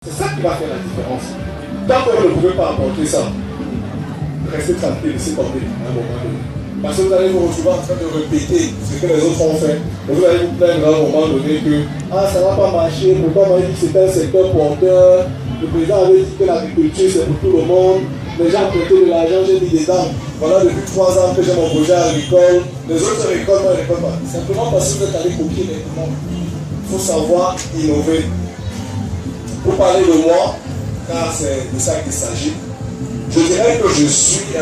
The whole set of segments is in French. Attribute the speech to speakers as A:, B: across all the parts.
A: C'est ça qui va faire la différence. Tant que vous ne pouvez pas apporter ça, restez tranquille, laissez tomber à un moment donné. Parce que vous allez vous retrouver en train de répéter ce que les autres ont fait. Et vous allez vous plaindre à un moment donné que ça n'a pas marché, pourquoi on m'a dit que c'était un secteur porteur, le président avait dit que l'agriculture c'est pour tout le monde, les gens prêtaient de l'argent, j'ai mis dedans. Voilà depuis 3 ans que j'ai mon projet agricole, les autres récoltent, moi je ne récolte pas. Simplement parce que vous êtes allé copier les commandes. Il faut savoir innover. Pour parler de moi, car c'est de ça qu'il s'agit, je dirais que je suis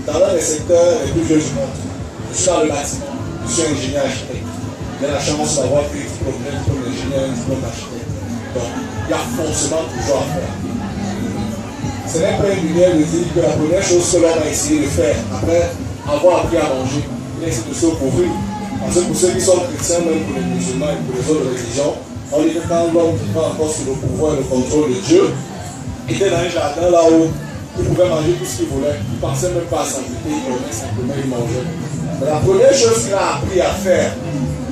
A: dans l'un des secteurs les plus vieux du monde. Je suis dans le bâtiment, je suis ingénieur architecte. J'ai la chance d'avoir pris un diplôme d'ingénieur et un diplôme d'architecte. Donc, il y a forcément toujours à faire. Ce n'est pas une lumière de dire que la première chose que l'homme a essayé de faire, après avoir appris à manger, il a essayé de se couvrir. Parce que pour ceux qui sont chrétiens, même pour les musulmans et pour les autres religions, on dit que quand l'homme vivait encore sous le pouvoir et le contrôle de Dieu, était dans un jardin là où il pouvait manger tout ce qu'il voulait. Il ne pensait même pas à s'inviter, il dormait simplement, il mangeait. Mais la première chose qu'il a appris à faire,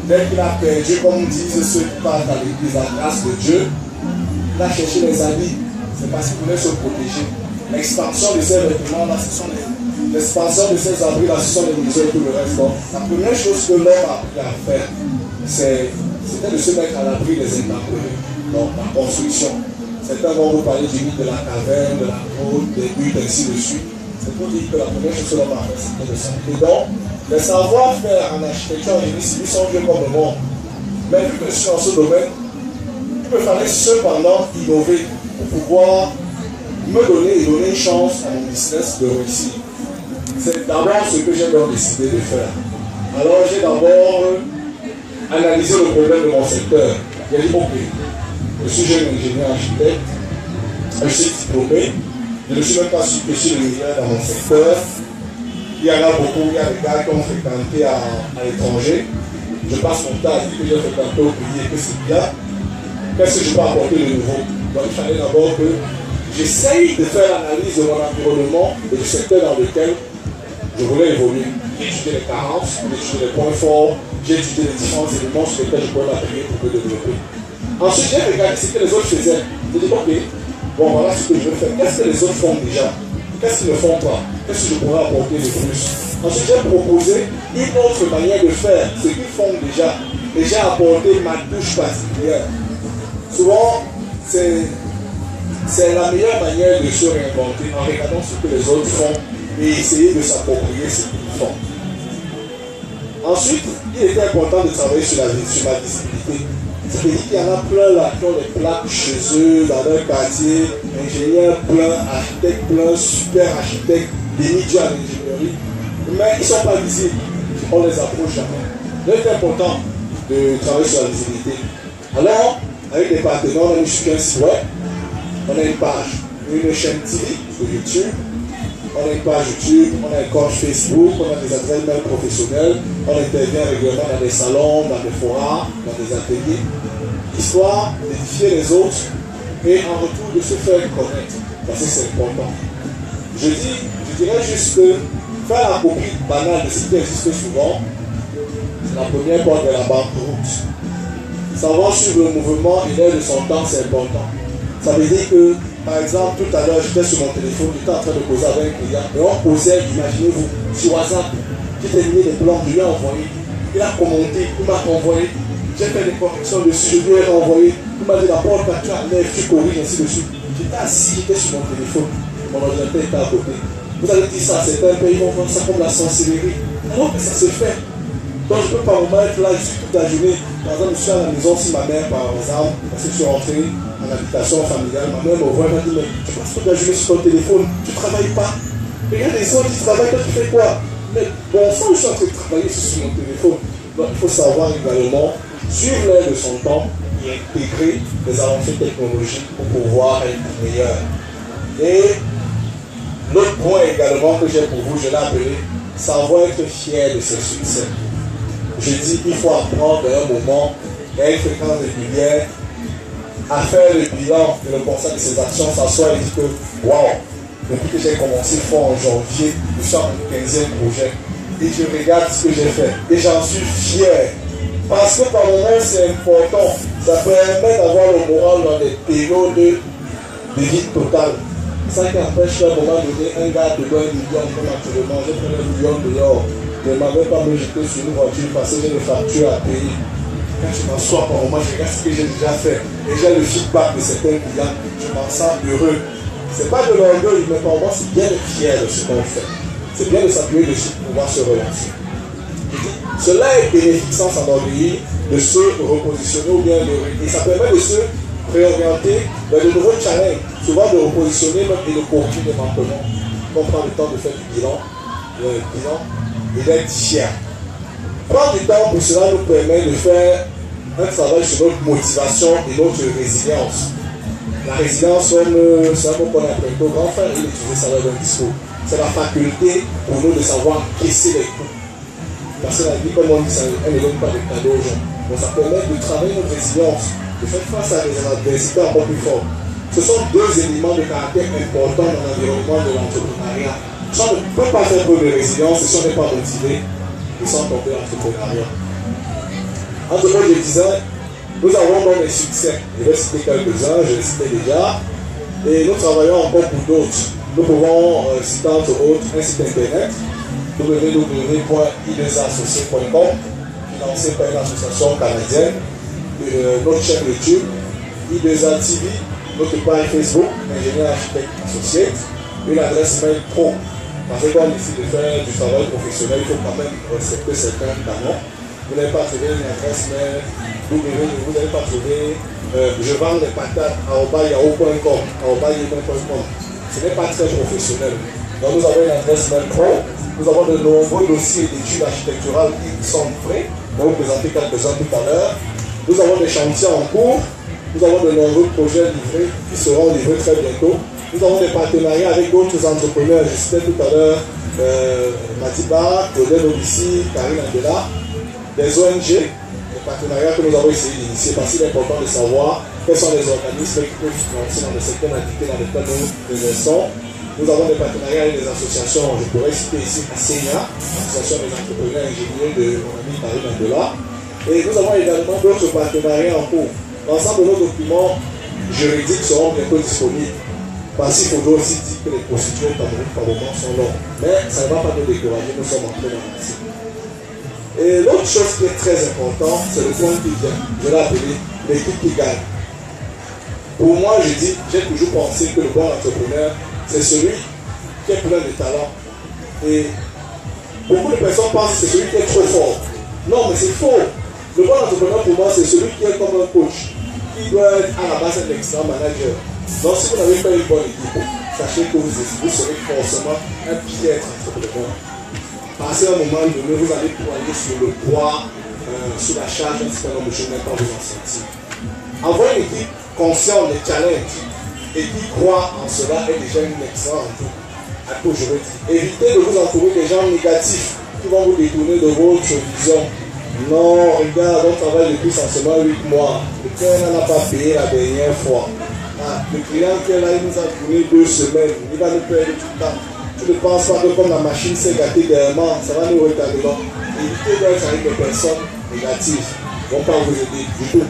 A: dès qu'il a perdu, comme disent ceux qui parlent à l'église, la grâce de Dieu, il a cherché les habits. C'est parce qu'il voulait se protéger. L'expansion de ces vêtements-là, ce sont l'expansion de ces abris-là, ce sont les musées et tout le reste. Donc, la première chose que l'homme a appris à faire, c'était de se mettre à l'abri des intempéries. Donc, la construction. Certains vont vous parler du mythe de la caverne, de la grotte, des huttes, ainsi de suite. C'est pour dire que la première chose que l'homme a fait, c'était de ça. Et donc, le savoir-faire en architecture, en génie civil sont vieux comme le monde. Mais vu que je suis dans ce domaine, il me fallait cependant innover pour pouvoir me donner et donner une chance à mon business de réussir. C'est d'abord ce que j'ai donc décidé de faire. Alors j'ai d'abord analysé le problème de mon secteur. J'ai dit, ok, je suis jeune ingénieur architecte, je suis diplômé, je ne suis même pas sûr que je suis le meilleur dans mon secteur. Il y en a beaucoup, il y a des gars qui ont fréquenté à l'étranger. Je passe mon temps à dire que j'ai fréquenté au pays et que c'est bien. Qu'est-ce que je peux apporter de nouveau? Donc il fallait d'abord que j'essaye de faire l'analyse de mon environnement et du secteur dans lequel je voulais évoluer. J'ai étudié les carences, j'ai étudié les points forts, j'ai étudié les différents éléments sur lesquels je pouvais m'appuyer pour me développer. Ensuite, j'ai regardé ce que les autres faisaient. J'ai dit, ok, bon voilà ce que je veux faire. Qu'est-ce que les autres font déjà? Qu'est-ce qu'ils ne font pas? Qu'est-ce que je pourrais apporter de plus? Ensuite, j'ai proposé une autre manière de faire ce qu'ils font déjà. Et j'ai apporté ma touche particulière. Souvent, c'est la meilleure manière de se réinventer en regardant ce que les autres font et essayer de s'approprier ce qu'ils font. Ensuite, il était important de travailler sur ma visibilité. Ça veut dire qu'il y en a plein là qui ont des plaques chez eux, dans leur quartier, ingénieurs plein, architectes plein, super architectes, des médias à l'ingénierie, mais ils ne sont pas visibles. On les approche jamais. Donc, c'est important de travailler sur la visibilité. Alors, avec des partenaires, on a mis un site web, on a une page, une chaîne TV sur YouTube, on a une page YouTube, on a un compte Facebook, on a des adresses mail professionnelles, on intervient régulièrement dans des salons, dans des forums, dans des ateliers, histoire d'édifier les autres et en retour de se faire connaître, parce que c'est important. Je dirais juste que faire la copie banale de ce qui existe souvent, c'est la première porte de la banqueroute. Savoir suivre le mouvement et l'air de son temps, c'est important. Ça veut dire que, par exemple, tout à l'heure, j'étais sur mon téléphone, j'étais en train de causer avec un client, et on causait, imaginez-vous, sur WhatsApp, j'ai terminé les plans, je lui ai envoyé, il a commenté, il m'a envoyé, j'ai fait des corrections dessus, je lui ai renvoyé, il m'a dit la porte, tu enlèves, tu corriges, ainsi de suite. J'étais assis, j'étais sur mon téléphone, mon ordinateur était à côté. Vous allez dire ça, c'est un pays, ils vont voir ça comme la sorcellerie. Alors que ça se fait. Donc je ne peux pas me mettre là, je suis toute la journée. Par exemple, je suis à la maison, si ma mère, par exemple, parce que je suis rentré en habitation familiale, ma mère me voit, elle m'a dit, mais tu passes toute la journée sur ton téléphone, tu ne travailles pas. Regarde les autres qui travaillent, toi tu fais quoi? Mais bon sang, je suis en train de travailler sur mon téléphone. Donc il faut savoir également suivre l'air de son temps et intégrer les avancées technologiques pour pouvoir être meilleur. Et l'autre point également que j'ai pour vous, je l'ai appelé savoir être fier de ses succès. Je dis qu'il faut apprendre à un moment, à une fréquence régulière, à faire le bilan et le constat de ses actions, s'asseoir et dire que waouh, depuis que j'ai commencé fort en janvier, je suis en 15e projet et je regarde ce que j'ai fait et j'en suis fier. Parce que par moment, c'est important. Ça permet d'avoir le moral dans des périodes de vide total. Ça qui empêche qu'à un moment donné, un gars te doit 1 million comme actuellement. J'ai pris 1 million dehors. Ne m'avais pas me jeter sur une voiture parce que j'ai des factures à payer. Quand je m'assois par moment, je regarde ce que j'ai déjà fait. Et j'ai le feedback de certains clients. Je m'en sens heureux. C'est pas de l'orgueil, mais pour moi, c'est bien d'être fier de ce qu'on fait. C'est bien de s'appuyer dessus pour pouvoir se relancer. Cela est bénéfique sans s'enorgueillir de se repositionner ou bien et ça permet de se réorienter vers de nouveaux challenges, souvent de repositionner même et de corriger des manquements. On prend le temps de faire du bilan et d'être fier. Prendre du temps pour cela nous permet de faire un travail sur notre motivation et notre résilience. La résilience, c'est un mot qu'on appelle au grand frère, il utilisait ça dans un discours. C'est la faculté pour nous de savoir encaisser les coups. Parce que la vie, comme on dit, elle ne donne pas de cadeaux aux gens. Donc ça permet de travailler notre résilience, de faire face à des adversités encore plus fortes. Ce sont deux éléments de caractère importants dans l'environnement de l'entrepreneuriat. Si on ne peut pas faire preuve de résilience, si on n'est pas motivé, ils sont tombés en entrepreneuriat. En tout cas, je disais, nous avons donc des succès. Je vais citer quelques-uns, je les citais déjà. Et nous travaillons encore pour d'autres. Nous pouvons citer entre autres un site internet www.i2associés.com, financé par une association canadienne, notre chaîne YouTube, I2A TV, notre page Facebook, ingénieur architecte associé, une adresse mail pro. Parce que quand on décide de faire du travail professionnel, il faut quand même respecter certains canons. Vous n'allez pas trouver une adresse mail, vous n'allez pas trouver je vends des patates à yahoo.com, ce n'est pas très professionnel. Donc nous avons une adresse mail pro. Nous avons de nombreux dossiers d'études architecturales qui sont prêts. On va vous présenter quelques-uns tout à l'heure. Nous avons des chantiers en cours. Nous avons de nombreux projets livrés qui seront livrés très bientôt. Nous avons des partenariats avec d'autres entrepreneurs. Je citais tout à l'heure Matiba, Claudel Obici, Karine Andela, des ONG, des partenariats que nous avons essayé d'initier parce qu'il est important de savoir quels sont les organismes qui peuvent financer dans certaines activités dans lesquelles nous exerçons. Nous avons des partenariats avec des associations, je pourrais citer ici ASENA, Association des entrepreneurs ingénieurs de mon ami Karine Andela. Et nous avons également d'autres partenariats en cours. L'ensemble de nos documents juridiques seront bientôt disponibles. Parce qu'il faudra aussi dire que les procédures par moment sont longues. Mais ça ne va pas nous décourager, nous sommes en train d'avancer. Et l'autre chose qui est très importante, c'est le point qui vient. Je l'ai appelé l'équipe qui gagne. Pour moi, j'ai toujours pensé que le bon entrepreneur, c'est celui qui est plein de talent. Et beaucoup de personnes pensent que c'est celui qui est trop fort. Non, mais c'est faux. Le bon entrepreneur, pour moi, c'est celui qui est comme un coach, qui doit être à la base un excellent manager. Donc, si vous n'avez pas une bonne équipe, sachez que vous serez forcément un piètre entrepreneur. Parce qu'à un moment donné, vous allez poigner sur le poids, sur la charge, un certain nombre de choses, même pas vous en sentir. Avoir une équipe consciente des challenges et qui croit en cela est déjà une excellente chose. Évitez de vous entourer des gens négatifs qui vont vous détourner de votre vision. Non, regarde, on travaille depuis seulement 8 mois. Le client n'a pas payé la dernière fois. Le client qui est là, il nous a donné 2 semaines. Il va nous perdre tout le temps. Tu ne penses pas que comme la machine s'est gâtée derrière, ça va nous retarder. Donc, évitez d'être avec des personnes négatives. Ils ne vont pas vous aider du tout.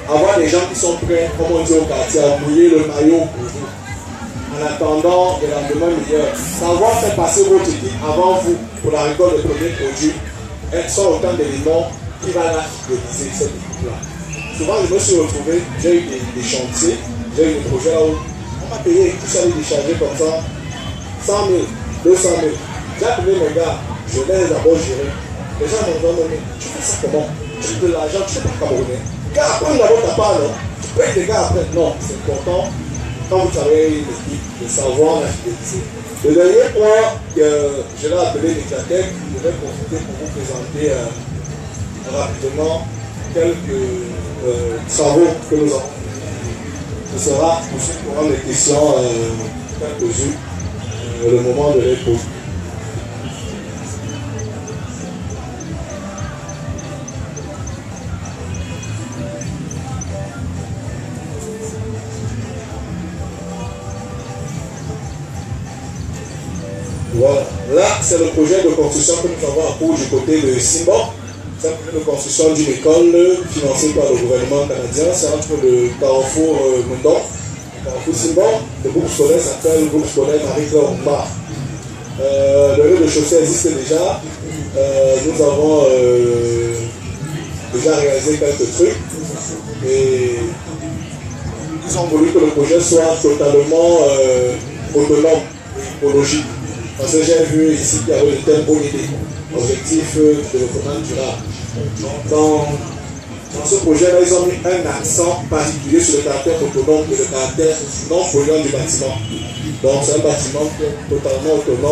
A: Avoir des gens qui sont prêts, comme on dit au quartier, à mouiller le maillot pour vous. En attendant le lendemain meilleur. Savoir faire passer votre équipe avant vous pour la récolte des premiers produits sont autant d'éléments qui vont la fidéliser cette équipe-là. Souvent, je me suis retrouvé, j'ai eu des chantiers, j'ai eu des projets là où on m'a payé, tout ça, les décharger comme ça, 100 000, 200 000. J'ai appelé mes gars, je vais d'abord gérer. Les gens m'ont demandé, tu fais ça comment? Tu veux de l'argent, tu ne fais pas camerounais. Gars, après d'abord ta part, non? Tu payes les gars après. Non, c'est important, quand vous travaillez une équipe, de savoir la fidéliser. Le dernier point que je l'ai appelé Médiathèque, je vais profiter pour vous présenter rapidement quelques travaux que nous avons. Ce sera pour ceux qui auront des questions, quelques-unes, le moment de les poser. Voilà, là c'est le projet de construction que nous avons en cours du côté de Simbo. C'est un projet de construction d'une école financée par le gouvernement canadien. C'est entre le Carrefour Mundon et le Carrefour Simon. Le groupe scolaire s'appelle le groupe scolaire Marie-Claire Omba. Le rez-de-chaussée existe déjà. Nous avons déjà réalisé quelques trucs. Et ils ont voulu que le projet soit totalement autonome et écologique. Parce que j'ai vu ici qu'il y avait le thème ODD, Objectif de développement durable. Dans ce projet-là, ils ont mis un accent particulier sur le caractère autonome et le caractère non polluant du bâtiment. Donc c'est un bâtiment totalement autonome.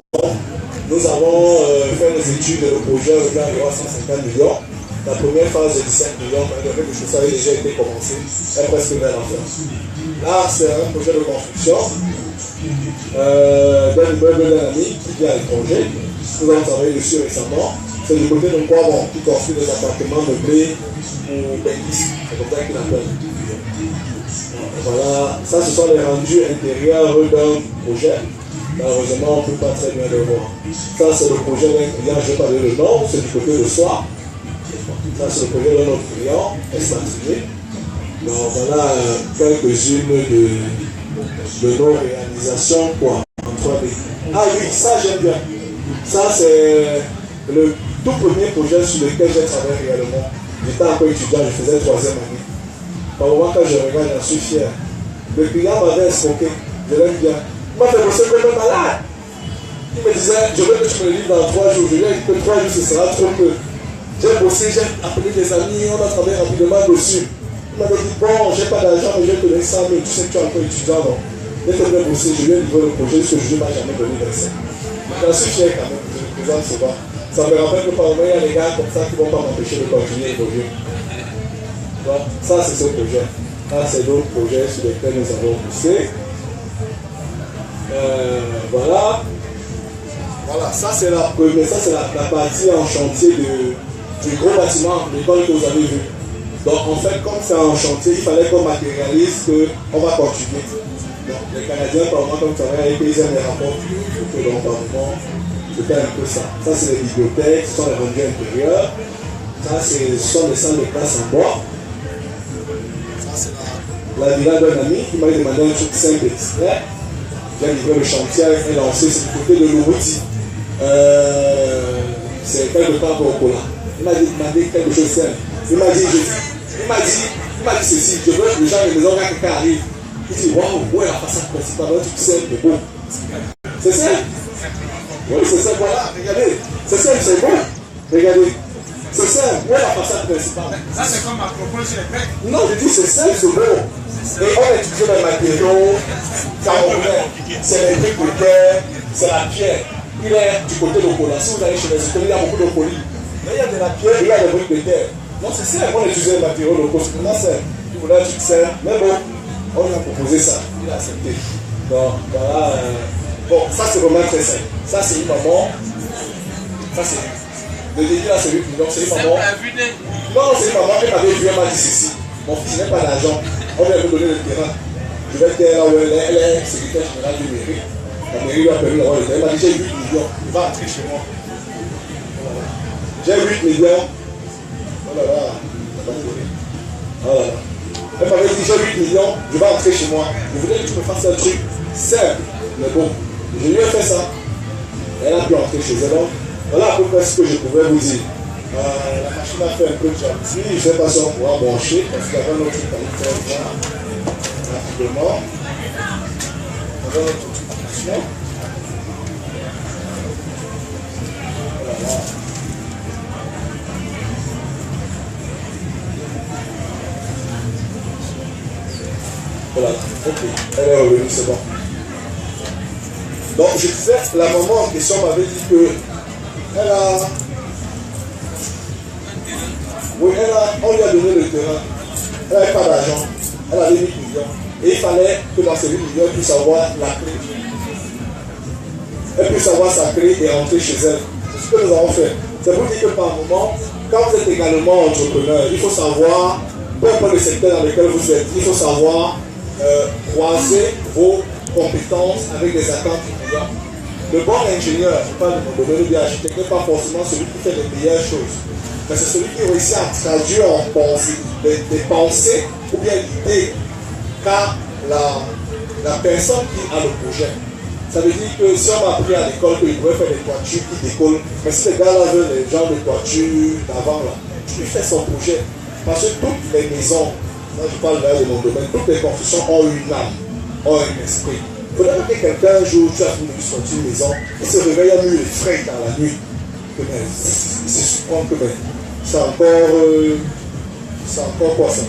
A: Nous avons fait des études de projet environ 150 millions. La première phase de 17 millions, malgré que ça avait déjà été commencé, est presque vers la fin. Là, c'est un projet de construction d'un immeuble d'un ami qui vient à l'étranger. Nous avons travaillé dessus récemment. C'est du côté de Kwabon qui construit des appartements meublés pour Bengis. C'est comme ça qu'il appelle. Voilà, ça ce sont les rendus intérieurs d'un projet. Malheureusement, on ne peut pas très bien le voir. Ça c'est le projet d'un client, je vais parler le nom, c'est du côté de Soie. Ça c'est le projet de notre client, expatrié. Donc voilà quelques-unes de nos réalisations quoi, en 3D. Ah oui, ça j'aime bien. Ça c'est le tout premier projet sur lequel j'ai travaillé réellement. J'étais encore étudiant, je faisais 3e année. Par moment quand je regarde, j'en suis fier. Le client m'avait escroqué, je l'aime bien. Il m'a fait bosser comme un malade. Il me disait, je veux que tu me le livres dans 3 jours. Je lui ai dit que 3 jours ce sera trop peu. J'ai bossé, j'ai appelé des amis, on a travaillé rapidement dessus. Il m'avait dit, bon, j'ai pas d'argent, mais j'ai donné 100 000, tu sais que tu es encore étudiant, non? J'ai fait bien bosser, je lui ai livré le projet, ce que je ne m'ai jamais donné 25. J'en suis fier quand même, je le présente souvent. Ça me rappelle que par moment, il y a des gars comme ça qui ne vont pas m'empêcher de continuer le projet. Donc, ça, c'est ce projet. Ça, c'est d'autres projets sur lesquels nous avons poussé. Voilà. Voilà, ça c'est la première, ça c'est la partie en chantier du gros bâtiment, l'école que vous avez vu. Donc en fait, comme c'est en chantier, il fallait qu'on matérialise qu'on va continuer. Donc les Canadiens, par exemple, comme ça va, ils aiment les rapports que l'environnement, c'était un peu ça. Ça c'est les bibliothèques, ce sont les rendus intérieurs. Ça ce sont les salles de classe en bois. Ça c'est la villa d'un ami qui m'a demandé un truc simple et discret. J'ai livré le chantier et lancé, c'est du côté de l'Ourouti. C'est quelque part au Cola. Il m'a demandé quelque chose de simple. Il m'a dit ceci, je veux que les gens de la maison, quand quelqu'un arrive, il dit waouh, ouais, la façade principale, un truc simple, mais bon. C'est simple. Oui, c'est simple, voilà, regardez. C'est simple, c'est bon. Regardez. C'est simple, ouais, la façade principale.
B: Ça, c'est comme à propos sur les mecs.
A: Non, je dis c'est simple, c'est bon. Et on a utilisé les matériaux, c'est les briques de terre, c'est la pierre. Il est du côté de Cola. Si vous allez chez les écoles, il y a beaucoup de colis. Mais il y a de la pierre et il y a des briques de terre. Donc c'est simple, on a utilisé les matériaux locaux. C'est vraiment simple. Il voulait un truc simple. Mais bon, on lui a proposé ça. Il a accepté. Donc voilà. Bon, ça c'est vraiment très simple. Ça c'est une maman. Ça c'est. Le début là c'est lui. Donc c'est une maman. Non, c'est une maman qui m'avait vu, elle m'a dit ceci. Mon fils n'a pas d'argent. On lui a donné le terrain. Je vais dire là où elle est secrétaire générale du mairie. La mairie lui a permis d'avoir le terrain. Elle m'a dit j'ai 8 millions. Il va entrer chez moi. Voilà. J'ai 8 millions. Oh là là. Oh là là. Elle m'avait dit j'ai 8 millions. Je vais entrer chez moi. Je voulais que tu me fasses un truc simple. Mais bon. Je lui ai fait ça. Elle a pu entrer chez elle. Voilà à peu près ce que je pouvais vous dire. La machine a fait un peu de jacuzzi. Je ne sais pas si on pourra brancher parce qu'il y avait un autre truc à nous faire voir rapidement. On va notre utilisation. Voilà. Voilà, ok, elle est revenue, c'est bon. Donc je disais, la maman en question m'avait dit que on lui a donné le terrain, elle n'avait pas d'argent, elle avait 8 millions. Et il fallait que dans ces 8 millions, elle puisse avoir la clé. Elle puisse avoir sa clé et rentrer chez elle. C'est ce que nous avons fait. C'est pour dire que par moment, quand vous êtes également entrepreneur, il faut savoir, peu importe le secteur dans lequel vous êtes, il faut savoir croiser vos compétences avec des attentes du client. Le bon ingénieur, je parle de mon domaine de architecte, n'est pas forcément celui qui fait les meilleures choses. mais c'est celui qui réussit à traduire en pensée, des pensées ou bien l'idée qu'a la personne qui a le projet. Ça veut dire que si on m'a appris à l'école qu'il pourrait faire des toitures qui décollent, mais si les gars-là veulent les gens de toiture d'avant, là, il fait son projet. Parce que toutes les maisons, là je parle là de mon domaine, toutes les constructions ont une âme, ont un esprit. Il faudrait que quelqu'un un jour, tu as fini de sortir une maison, il se réveille à nuit, il est frais dans la nuit. Il se surprend que c'est encore quoi ça?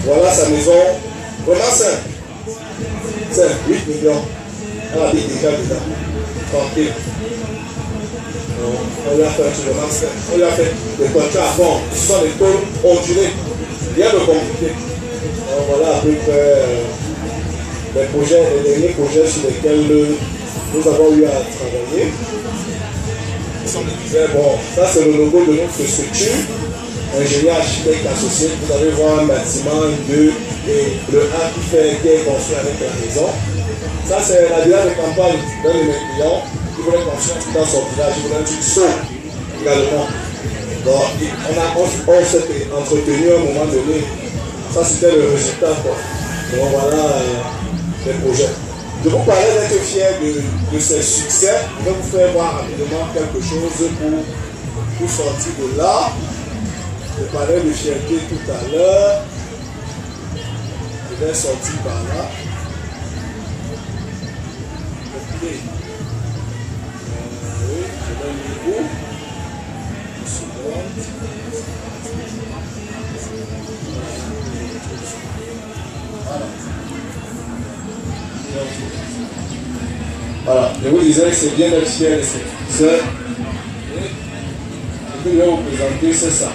A: Voilà sa maison, vraiment simple. C'est 8 millions. Elle habite déjà dedans. Tranquille. On lui a fait un truc vraiment simple. On lui a fait des toitures à fond. Ce sont des tôles ondulées. Rien de compliqué. Alors voilà à peu près les derniers projets sur lesquels nous avons eu à travailler. Mais bon, ça c'est le logo de notre structure. Ingénieur architecte associé, vous allez voir un bâtiment, deux, et le A qui est construit avec la maison. Ça, c'est la village de campagne d'un de mes clients qui voulait construire dans son village, il voulait un truc saut également. Donc, on s'est entretenu à un moment donné. Ça, c'était le résultat, quoi. Donc, voilà les projets. Je vous parlais d'être fier de ces succès. Je vais vous faire voir rapidement quelque chose pour sortir de là. Je parlais de fierté tout à l'heure. Je vais sortir par là. Ok. Oui, je vais le niveau. Voilà. Voilà. Je vous disais que c'est bien d'être fier de ces succès. Ce que je vais vous présenter, c'est ça.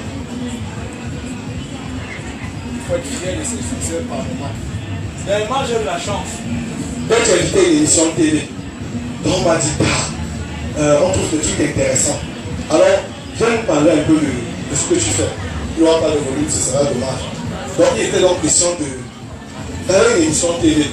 A: Il faut être fier de ses succès par moment. Dernièrement, j'ai eu la chance d'être invité à une émission de télé. Donc, on m'a dit, on trouve le truc intéressant. Alors, je vais nous parler un peu de ce que tu fais. Il n'y aura pas de volume, ce sera dommage. Donc, il était donc question de faire une émission de télé.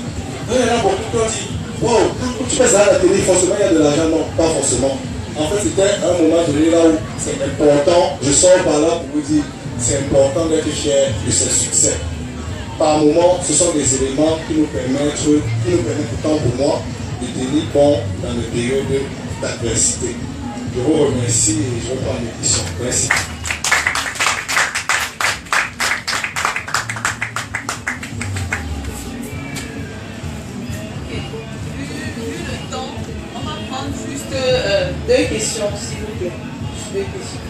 A: Il y en a beaucoup qui ont dit, wow, quand tu fais ça à la télé, forcément, il y a de l'argent. Non, pas forcément. En fait, c'était un moment donné là où c'est important. Je sors par là pour vous dire, c'est important d'être fier de ses succès. Par moment, ce sont des éléments qui nous permettent pourtant pour moi de tenir bon dans les périodes d'adversité. Je vous remercie et je reprends l'émission. Merci.
C: Vu le temps, on va prendre juste deux questions, s'il vous plaît. Deux questions.